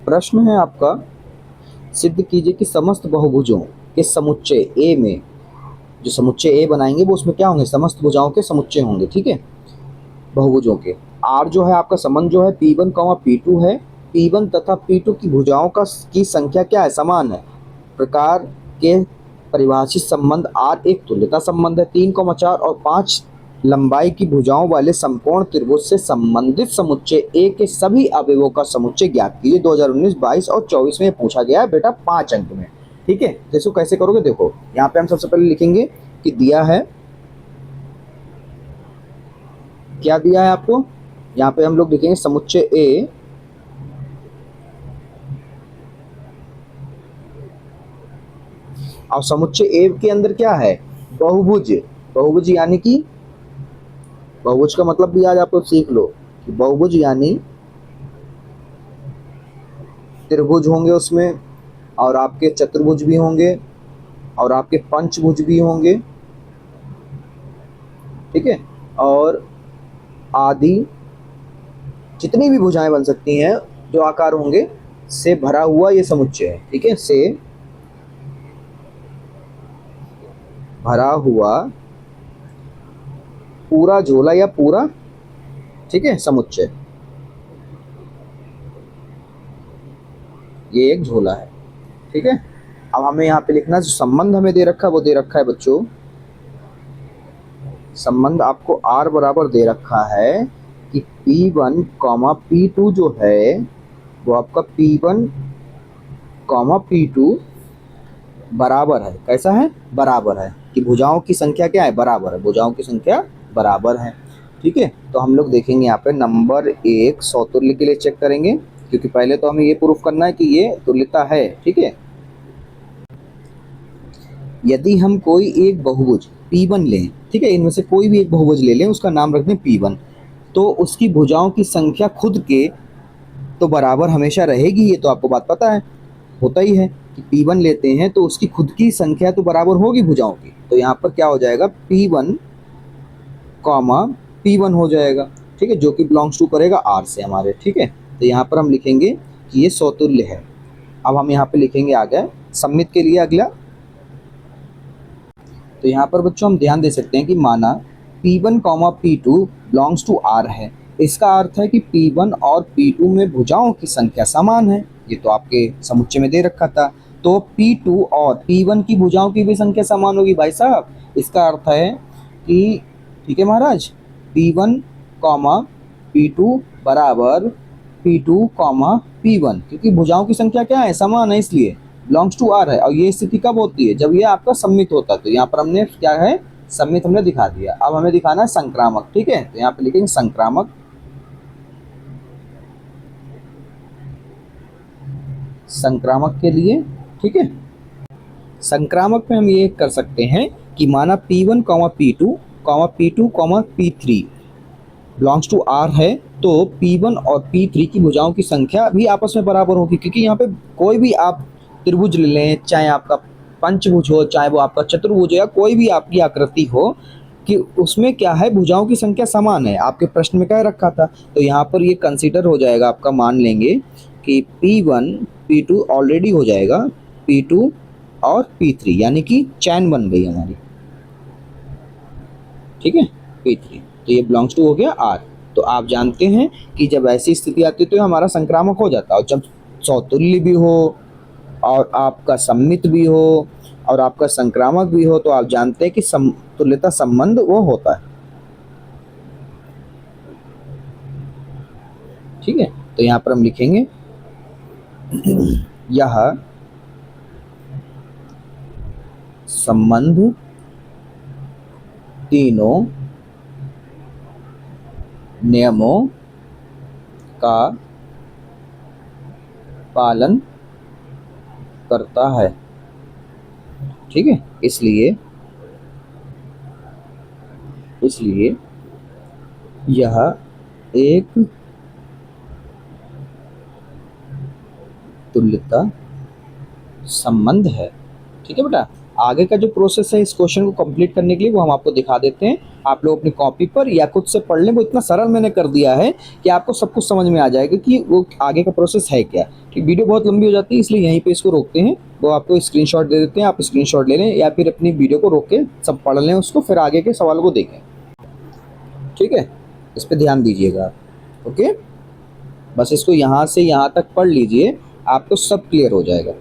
प्रश्न है आपका, सिद्ध कीजिए कि समस्त बहुभुजों के समुच्चय ए में, जो समुच्चय ए बनाएंगे वो उसमें क्या होंगे, समस्त भुजाओं के समुच्चय होंगे। ठीक है, बहुभुजों के। आर जो है आपका संबंध जो है P1 P2 है। P1 तथा P2 की भुजाओं की संख्या क्या है, समान है। प्रकार के परिभाषित संबंध आर एक तुल्यता संबंध है। 3, 4 और 5 लंबाई की भुजाओं वाले समकोण त्रिभुज से संबंधित समुच्चय ए के सभी अवयवों का समुच्चय ज्ञात कीजिए। 2019, 22 और 24 में पूछा गया है बेटा 5 अंक में। ठीक है, जैसे कैसे करोगे, देखो यहाँ पे हम सबसे पहले लिखेंगे कि दिया है, क्या दिया है आपको, यहाँ पे हम लोग लिखेंगे समुच्चय ए और समुच्चय ए के अंदर क्या है, बहुभुज। बहुभुज यानी कि, बहुभुज का मतलब भी आज आपको सीख लो कि बहुभुज यानी त्रिभुज होंगे उसमें, और आपके चतुर्भुज भी होंगे, और आपके पंचभुज भी होंगे। ठीक है, और आदि जितनी भी भुजाएं बन सकती हैं जो आकार होंगे से भरा हुआ ये समुच्चय है। ठीक है, से भरा हुआ पूरा झोला या पूरा, ठीक है, समुच्चय, ये एक झोला है। ठीक है, अब हमें यहाँ पे लिखना, जो संबंध हमें दे रखा है वो दे रखा है बच्चों, संबंध आपको आर बराबर दे रखा है कि P1 P2 जो है वो आपका P1 P2 बराबर है। कैसा है, बराबर है, कि भुजाओं की संख्या क्या है, बराबर है, भुजाओं की संख्या बराबर है। ठीक है, तो हम लोग देखेंगे यहाँ पे नंबर एक सौतुल्य के लिए चेक करेंगे, क्योंकि पहले तो हमें ये प्रूफ करना है कि ये तुल्यता है। ठीक है, यदि हम कोई एक बहुभुज P1 लें, ठीक है, इनमें से कोई भी एक बहुभुज ले लें, उसका नाम रख दें P1, तो उसकी भुजाओं की संख्या खुद के तो बराबर हमेशा रहेगी। ये तो आपको बात पता है, होता ही है कि P1 लेते हैं तो उसकी खुद की संख्या तो बराबर होगी भुजाओं की। तो यहाँ पर क्या हो जाएगा, P1 P1 हो जाएगा। ठीक है, जो कि बिलोंग्स टू करेगा आर से हमारे। ठीक है, तो यहाँ पर हम लिखेंगे कि ये समतुल्य है। अब हम यहाँ पे लिखेंगे आगे सममित के लिए अगला। तो यहाँ पर बच्चों हम ध्यान दे सकते हैं कि माना P1 P2 belongs to R है। इसका अर्थ है कि P1 और P2 में भुजाओं की संख्या समान है। ये तो आपके समुच्चय में दे रखा था। तो P2 और P1 की भुजाओं की भी संख्या समान होगी भाई साहब। इसका अर्थ है कि, ठीक है महाराज, P1 P2 बराबर P2 P1, क्योंकि भुजाओं की संख्या क्या है, समान है, इसलिए बिलोंग्स टू आर है। और ये स्थिति कब होती है, जब ये आपका सम्मित होता है। तो यहाँ पर हमने क्या है, सम्मित हमने दिखा दिया। अब हमें दिखाना है संक्रामक। ठीक है, तो यहाँ पे लिखेंगे संक्रामक। संक्रामक के लिए, ठीक है, संक्रामक में हम ये कर सकते हैं कि माना P1 P2 P3 belongs to are है, तो P1 और P3 की भुजाओं की संख्या भी आपस में बराबर होगी। क्योंकि यहाँ पे कोई भी आप त्रिभुज ले लें, चाहे आपका पंचभुज हो, चाहे वो आपका चतुर्भुज हो, या कोई भी आपकी आकृति हो, कि उसमें क्या है, भुजाओं की संख्या समान है। आपके प्रश्न में क्या रखा था, तो यहाँ पर ये कंसीडर हो जाएगा आपका, मान लेंगे कि P1 P2 ऑलरेडी हो जाएगा P2 और P3, यानी कि चैन बन गई हमारी। ठीक है, P3, तो ये बिलोंग्स टू हो गया R। तो आप जानते हैं कि जब ऐसी स्थिति आती है तो हमारा संक्रामक हो जाता है। और जब सौतुल्य भी हो, और आपका सम्मित भी हो, और आपका संक्रामक भी हो, तो आप जानते हैं कि समतुल्यता संबंध वो होता है। ठीक है, तो यहाँ पर हम लिखेंगे यह संबंध तीनों नियमों का पालन करता है। ठीक है, इसलिए यह एक तुल्यता संबंध है। ठीक है बेटा, आगे का जो प्रोसेस है इस क्वेश्चन को कंप्लीट करने के लिए वो हम आपको दिखा देते हैं। आप लोग अपनी कॉपी पर या खुद से पढ़ लें, वो इतना सरल मैंने कर दिया है कि आपको सब कुछ समझ में आ जाएगा कि वो आगे का प्रोसेस है क्या। ठीक, वीडियो बहुत लंबी हो जाती है इसलिए यहीं पे इसको रोकते हैं। वो आपको स्क्रीनशॉट दे देते हैं, आप स्क्रीनशॉट ले लें या फिर अपनी वीडियो को रोक के सब पढ़ लें उसको, फिर आगे के सवालों को देखें। ठीक है, इस पर ध्यान दीजिएगा आप। ओके, बस इसको यहाँ से यहाँ तक पढ़ लीजिए, आपको सब क्लियर हो जाएगा।